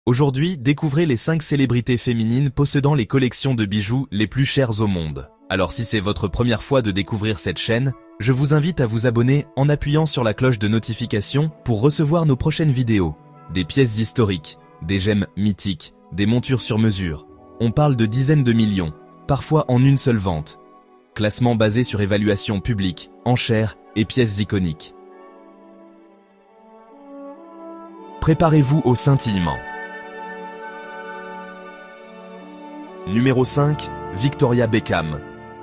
Aujourd'hui, découvrez les 5 célébrités féminines possédant les collections de bijoux les plus chères au monde. Alors si c'est votre première fois de découvrir cette chaîne, je vous invite à vous abonner en appuyant sur la cloche de notification pour recevoir nos prochaines vidéos. Des pièces historiques, des gemmes mythiques, des montures sur mesure. On parle de dizaines de millions, parfois en une seule vente. Classement basé sur évaluation publique, enchères et pièces iconiques. Préparez-vous au scintillement. Numéro 5, Victoria Beckham.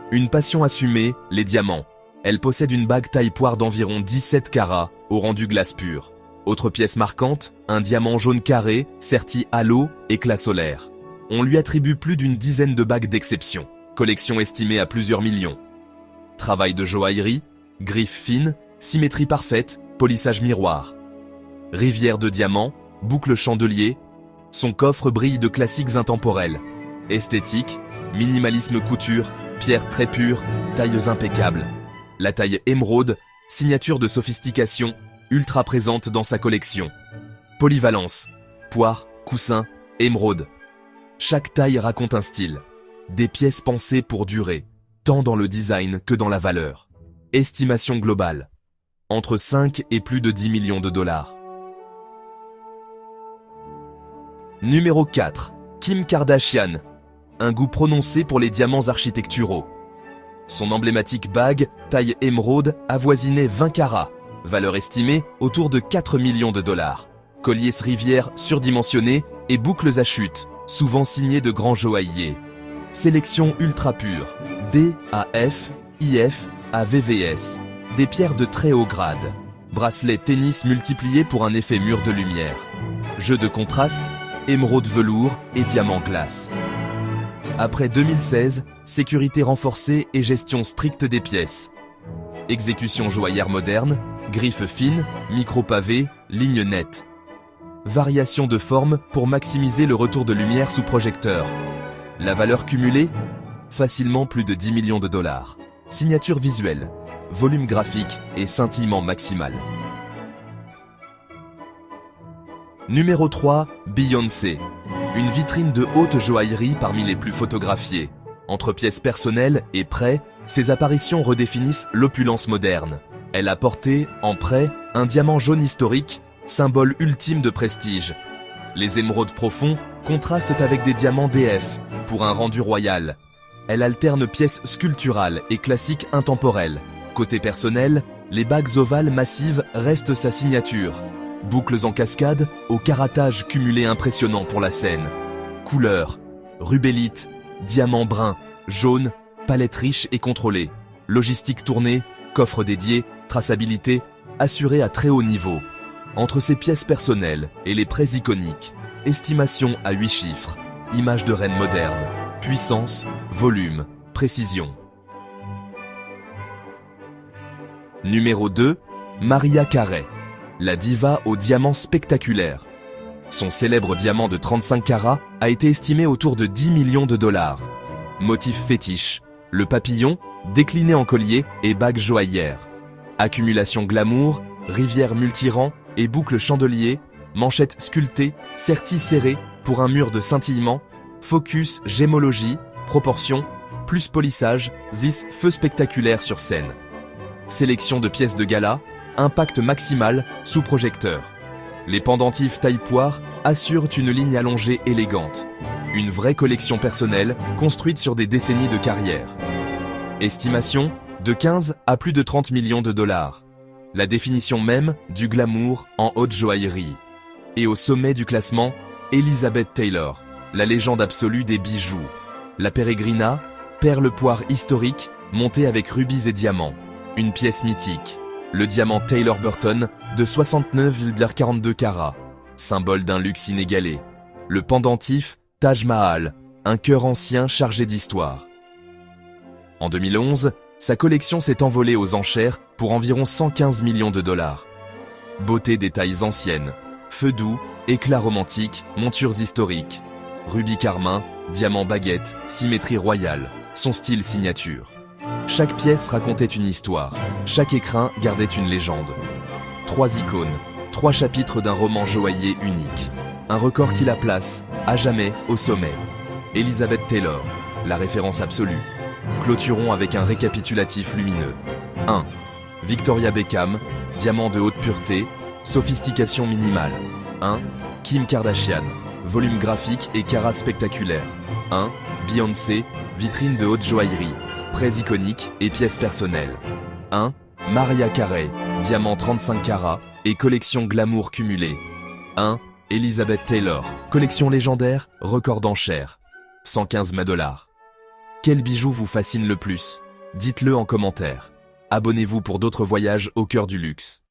Une passion assumée, les diamants. Elle possède une bague taille poire d'environ 17 carats, au rendu glace pure. Autre pièce marquante, un diamant jaune carré, serti halo, éclat solaire. On lui attribue plus d'une dizaine de bagues d'exception, collection estimée à plusieurs millions. Travail de joaillerie, griffes fines, symétrie parfaite, polissage miroir. Rivière de diamants, boucle chandelier, son coffre brille de classiques intemporels. Esthétique, minimalisme couture, pierres très pures, tailles impeccables. La taille émeraude, signature de sophistication, ultra présente dans sa collection. Polyvalence, poire, coussin, émeraude. Chaque taille raconte un style. Des pièces pensées pour durer, tant dans le design que dans la valeur. Estimation globale. Entre 5 et plus de 10 millions de dollars. Numéro 4. Kim Kardashian. Un goût prononcé pour les diamants architecturaux. Son emblématique bague, taille émeraude, avoisinait 20 carats, valeur estimée autour de 4 millions de dollars. Colliers rivière surdimensionnés et boucles à chute, souvent signées de grands joailliers. Sélection ultra pure, DAF, IF, AVVS. Des pierres de très haut grade. Bracelets tennis multipliés pour un effet mur de lumière. Jeu de contraste, émeraude velours et diamant glace. Après 2016, sécurité renforcée et gestion stricte des pièces. Exécution joaillère moderne, griffes fines, micro-pavés, lignes nettes. Variation de forme pour maximiser le retour de lumière sous projecteur. La valeur cumulée, facilement plus de 10 millions de dollars. Signature visuelle, volume graphique et scintillement maximal. Numéro 3, Beyoncé. Une vitrine de haute joaillerie parmi les plus photographiées. Entre pièces personnelles et prêts, ses apparitions redéfinissent l'opulence moderne. Elle a porté, en prêt, un diamant jaune historique, symbole ultime de prestige. Les émeraudes profonds contrastent avec des diamants DF, pour un rendu royal. Elle alterne pièces sculpturales et classiques intemporelles. Côté personnel, les bagues ovales massives restent sa signature. Boucles en cascade, au caratage cumulé impressionnant pour la scène. Couleurs, rubélite, diamant brun, jaune, palette riche et contrôlée. Logistique tournée, coffre dédié, traçabilité, assurée à très haut niveau. Entre ses pièces personnelles et les prêts iconiques, estimation à 8 chiffres, image de reine moderne, puissance, volume, précision. Numéro 2, Mariah Carey. La diva aux diamants spectaculaires. Son célèbre diamant de 35 carats a été estimé autour de 10 millions de dollars. Motif fétiche, le papillon, décliné en collier et bague joaillère. Accumulation glamour, rivière multirang et boucle chandelier, manchette sculptée, sertie serrée pour un mur de scintillement, focus, gémologie, proportion, plus polissage, feu spectaculaire sur scène. Sélection de pièces de gala, impact maximal sous projecteur. Les pendentifs taille poire assurent une ligne allongée élégante. Une vraie collection personnelle construite sur des décennies de carrière. Estimation de 15 à plus de 30 millions de dollars. La définition même du glamour en haute joaillerie. Et au sommet du classement, Elizabeth Taylor, la légende absolue des bijoux. La Peregrina, perle poire historique montée avec rubis et diamants. Une pièce mythique. Le diamant Taylor Burton de 69,42 carats, symbole d'un luxe inégalé. Le pendentif Taj Mahal, un cœur ancien chargé d'histoire. En 2011, sa collection s'est envolée aux enchères pour environ 115 millions de dollars. Beauté des tailles anciennes, feu doux, éclat romantique, montures historiques, rubis carmin, diamant baguette, symétrie royale, son style signature. Chaque pièce racontait une histoire, chaque écrin gardait une légende. 3 icônes, 3 chapitres d'un roman joaillier unique. Un record qui la place, à jamais, au sommet. Elizabeth Taylor, la référence absolue. Clôturons avec un récapitulatif lumineux. 1. Victoria Beckham, diamant de haute pureté, sophistication minimale. 1. Kim Kardashian, volume graphique et carat spectaculaire. 1. Beyoncé, vitrine de haute joaillerie, prêts iconiques et pièces personnelles. 1. Mariah Carey, diamant 35 carats et collection glamour cumulée. 1. Elizabeth Taylor, collection légendaire, record d'enchères. 115 $. Quel bijou vous fascine le plus? Dites-le en commentaire. Abonnez-vous pour d'autres voyages au cœur du luxe.